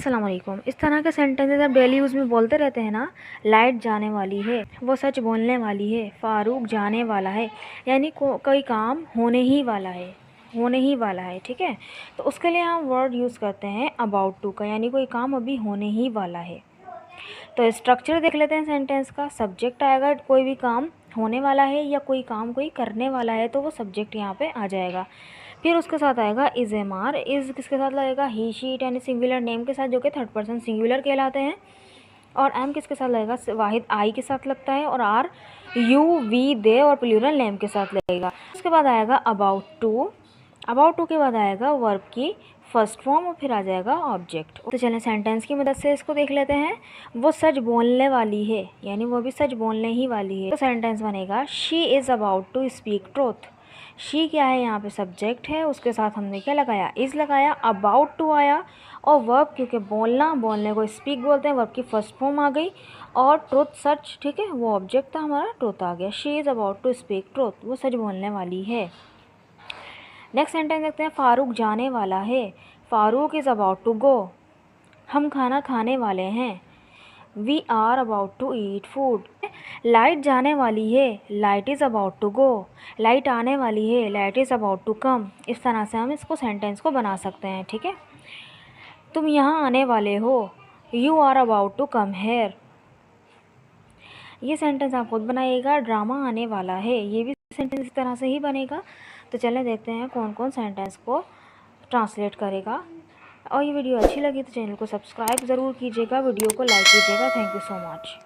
अस्सलाम वालेकुम। इस तरह के सेंटेंसेस आप डेली यूज़ में बोलते रहते हैं ना। लाइट जाने वाली है, वो सच बोलने वाली है, फ़ारूक जाने वाला है, यानी कोई काम होने ही वाला है, होने ही वाला है। ठीक है, तो उसके लिए हम वर्ड यूज़ करते हैं अबाउट टू का, यानी कोई काम अभी होने ही वाला है। तो स्ट्रक्चर देख लेते हैं सेंटेंस का। सब्जेक्ट आएगा, कोई भी काम होने वाला है या कोई काम कोई करने वाला है तो वो सब्जेक्ट यहाँ पे आ जाएगा। फिर उसके साथ आएगा इज़ एम आर। इज़ किसके साथ लगेगा? ही शी इट, यानी सिंगुलर नेम के साथ, जो कि थर्ड पर्सन सिंगुलर कहलाते हैं। और एम किसके साथ लगेगा? वाहिद आई के साथ लगता है। और आर यू वी दे और प्लूरल नेम के साथ लगेगा। उसके बाद आएगा अबाउट टू। अबाउट टू के बाद आएगा वर्ब की फर्स्ट फॉर्म और फिर आ जाएगा ऑब्जेक्ट। तो चलें सेंटेंस की मदद से इसको देख लेते हैं। वो सच बोलने वाली है, यानी वो भी सच बोलने ही वाली है। तो सेंटेंस बनेगा she is about to speak truth. She क्या है? यहाँ पे सब्जेक्ट है, उसके साथ हमने क्या लगाया? इज़ लगाया। अबाउट टू आया और वर्ब, क्योंकि बोलने को स्पीक बोलते हैं, वर्ब की फर्स्ट फॉर्म आ गई। और ट्रूथ सच, ठीक है, वो ऑब्जेक्ट था हमारा, ट्रूथ आ गया। She is about to speak truth, वो सच बोलने वाली है। नेक्स्ट सेंटेंस देखते हैं। फ़ारूक जाने वाला है। Farooq is about to go. हम खाना खाने वाले हैं। We are about to eat food. Light जाने वाली है। Light is about to go. Light आने वाली है। Light is about to come. इस तरह से हम इसको सेंटेंस को बना सकते हैं। ठीक है, तुम यहाँ आने वाले हो। You are about to come here. ये सेंटेंस आप खुद बनाइएगा। ड्रामा आने वाला है, ये भी सेंटेंस इस तरह से ही बनेगा। तो चलें देखते हैं कौन कौन सेंटेंस को ट्रांसलेट करेगा। और ये वीडियो अच्छी लगी तो चैनल को सब्सक्राइब ज़रूर कीजिएगा, वीडियो को लाइक कीजिएगा। Thank you so much.